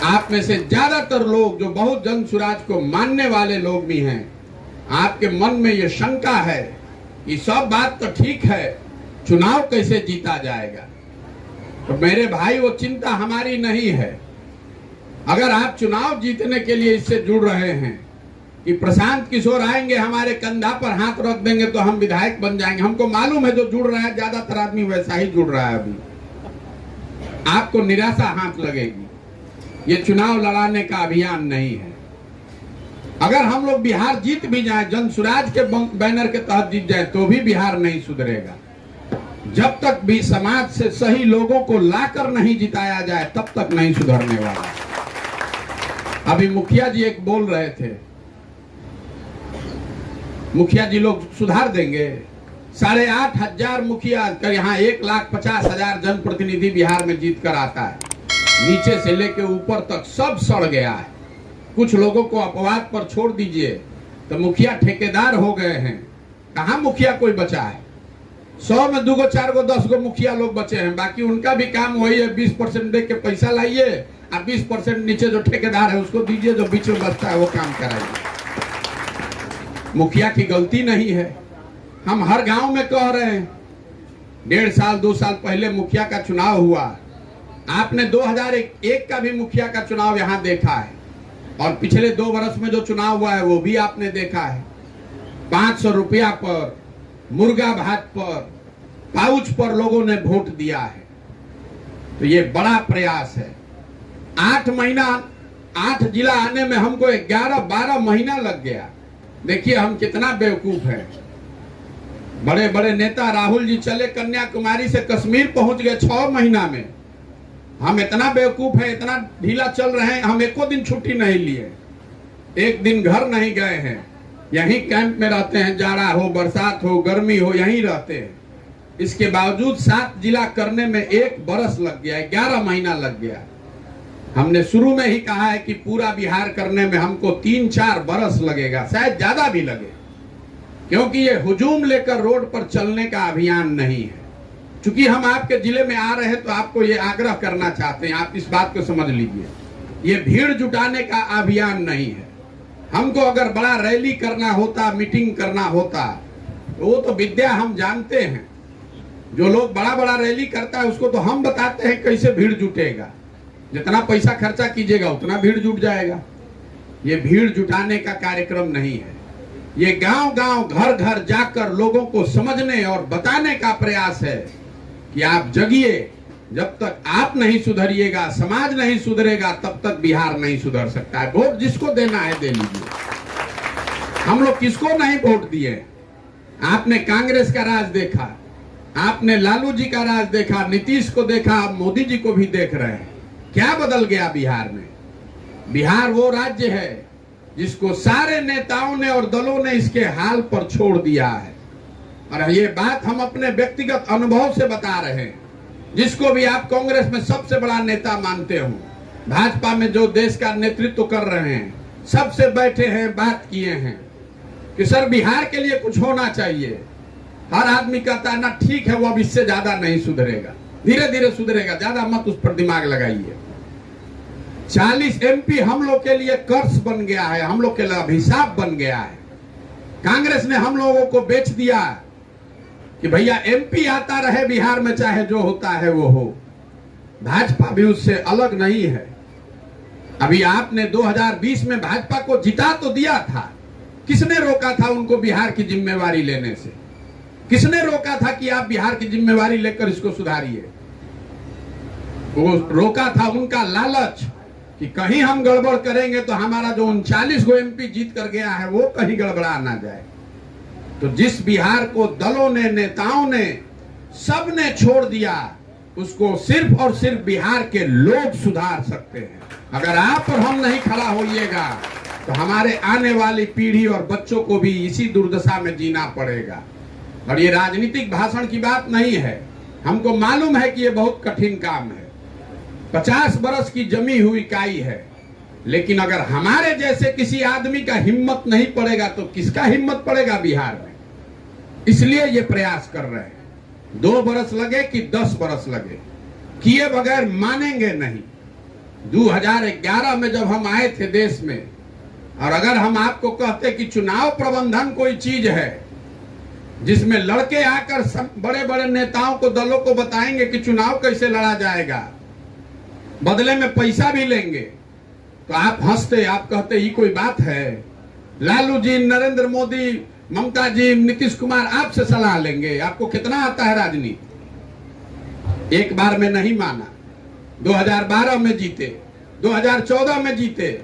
आप में से ज्यादातर लोग जो बहुत जन स्वराज को मानने वाले लोग भी हैं, आपके मन में ये शंका है कि सब बात तो ठीक है, चुनाव कैसे जीता जाएगा। तो मेरे भाई, वो चिंता हमारी नहीं है। अगर आप चुनाव जीतने के लिए इससे जुड़ रहे हैं कि प्रशांत किशोर आएंगे, हमारे कंधा पर हाथ रख देंगे तो हम विधायक बन जाएंगे, हमको मालूम है जो जुड़ रहा है ज्यादातर आदमी वैसा ही जुड़ रहा है। अभी आपको निराशा हाथ लगेगी। ये चुनाव लड़ाने का अभियान नहीं है। अगर हम लोग बिहार जीत भी जाए, जन स्वराज के बैनर के तहत जीत जाए, तो भी बिहार नहीं सुधरेगा। जब तक भी समाज से सही लोगों को लाकर नहीं जिताया जाए, तब तक नहीं सुधरने वाला। अभी मुखिया जी एक बोल रहे थे, मुखिया जी लोग सुधार देंगे। 8,500 मुखिया कर यहाँ 1,50,000 जनप्रतिनिधि बिहार में जीत कर आता है। नीचे से लेके ऊपर तक सब सड़ गया है। कुछ लोगों को अपवाद पर छोड़ दीजिए तो मुखिया ठेकेदार हो गए हैं। कहाँ मुखिया कोई बचा है? 100 में 2 गो 4 गो 10 गो मुखिया लोग बचे हैं। बाकी उनका भी काम वही है, 20% दे के पैसा लाइए और 20% नीचे जो ठेकेदार है उसको दीजिए, जो बीच में बचता है वो काम कराइए। मुखिया की गलती नहीं है। हम हर गांव में कह रहे हैं, 1.5 साल 2 साल पहले मुखिया का चुनाव हुआ। आपने 2001 का भी मुखिया का चुनाव यहाँ देखा है, और पिछले 2 वर्ष में जो चुनाव हुआ है वो भी आपने देखा है। 500 रुपया पर, मुर्गा भात पर, पाउच पर लोगों ने वोट दिया है। तो ये बड़ा प्रयास है। 8 महीना 8 जिला आने में हमको 11-12 महीना लग गया। देखिए हम कितना बेवकूफ हैं। बड़े बड़े नेता राहुल जी चले कन्याकुमारी से कश्मीर पहुंच गए 6 महीना में। हम इतना बेवकूफ है, इतना ढीला चल रहे हैं, हम एको दिन छुट्टी नहीं लिए, एक दिन घर नहीं गए हैं, यहीं कैंप में रहते हैं। जाड़ा हो, बरसात हो, गर्मी हो, यहीं रहते हैं। इसके बावजूद 7 जिला करने में 1 बरस लग गया, 11 महीना लग गया। हमने शुरू में ही कहा है कि पूरा बिहार करने में हमको 3-4 बरस लगेगा, शायद ज्यादा भी लगे, क्योंकि ये हुजूम लेकर रोड पर चलने का अभियान नहीं है। चूंकि हम आपके जिले में आ रहे हैं तो आपको ये आग्रह करना चाहते हैं, आप इस बात को समझ लीजिए, ये भीड़ जुटाने का अभियान नहीं है। हमको अगर बड़ा रैली करना होता, मीटिंग करना होता, तो वो तो विद्या हम जानते हैं। जो लोग बड़ा बड़ा रैली करता है उसको तो हम बताते हैं कैसे भीड़ जुटेगा। जितना पैसा खर्चा कीजिएगा उतना भीड़ जुट जाएगा। ये भीड़ जुटाने का कार्यक्रम नहीं है। ये गांव गांव, घर घर जाकर लोगों को समझने और बताने का प्रयास है कि आप जगिए। जब तक आप नहीं सुधरिएगा, समाज नहीं सुधरेगा, तब तक बिहार नहीं सुधर सकता है। वोट जिसको देना है दे लीजिए। हम लोग किसको नहीं वोट दिए? आपने कांग्रेस का राज देखा, आपने लालू जी का राज देखा, नीतीश को देखा, आप मोदी जी को भी देख रहे हैं। क्या बदल गया बिहार में? बिहार वो राज्य है जिसको सारे नेताओं ने और दलों ने इसके हाल पर छोड़ दिया है। और ये बात हम अपने व्यक्तिगत अनुभव से बता रहे हैं। जिसको भी आप कांग्रेस में सबसे बड़ा नेता मानते हो, भाजपा में जो देश का नेतृत्व कर रहे हैं, सबसे बैठे हैं, बात किए हैं कि सर बिहार के लिए कुछ होना चाहिए। हर आदमी कहता है ना ठीक है, वो अब इससे ज्यादा नहीं सुधरेगा, धीरे धीरे सुधरेगा, ज्यादा मत उस पर दिमाग लगाइए। 40 MP हम लोग के लिए कर्ज बन गया है, हम लोग के लिए अभिशाप बन गया है। कांग्रेस ने हम लोगों को बेच दिया कि भैया MP आता रहे बिहार में, चाहे जो होता है वो हो। भाजपा भी उससे अलग नहीं है। अभी आपने 2020 में भाजपा को जिता तो दिया था, किसने रोका था उनको बिहार की जिम्मेवारी लेने से? किसने रोका था कि आप बिहार की जिम्मेवारी लेकर इसको सुधारिए? वो रोका था उनका लालच कि कहीं हम गड़बड़ करेंगे तो हमारा जो 39 गो MP जीत कर गया है वो कहीं गड़बड़ा ना जाए। तो जिस बिहार को दलों ने, नेताओं ने, सब ने छोड़ दिया, उसको सिर्फ और सिर्फ बिहार के लोग सुधार सकते हैं। अगर आप और हम नहीं खड़ा होइएगा तो हमारे आने वाली पीढ़ी और बच्चों को भी इसी दुर्दशा में जीना पड़ेगा। और ये राजनीतिक भाषण की बात नहीं है, हमको मालूम है कि ये बहुत कठिन काम है। 50 बरस की जमी हुई इकाई है, लेकिन अगर हमारे जैसे किसी आदमी का हिम्मत नहीं पड़ेगा तो किसका हिम्मत पड़ेगा बिहार में? इसलिए ये प्रयास कर रहे हैं। 2 बरस लगे कि 10 बरस लगे, किए बगैर मानेंगे नहीं। 2011 में जब हम आए थे देश में, और अगर हम आपको कहते कि चुनाव प्रबंधन कोई चीज है जिसमें लड़के आकर बड़े बड़े नेताओं को, दलों को बताएंगे कि चुनाव कैसे लड़ा जाएगा, बदले में पैसा भी लेंगे, तो आप हंसते, आप कहते ये कोई बात है। लालू जी, नरेंद्र मोदी, ममता जी, नीतीश कुमार आपसे सलाह लेंगे, आपको कितना आता है राजनीति। एक बार में नहीं माना, 2012 में जीते, 2014 में जीते।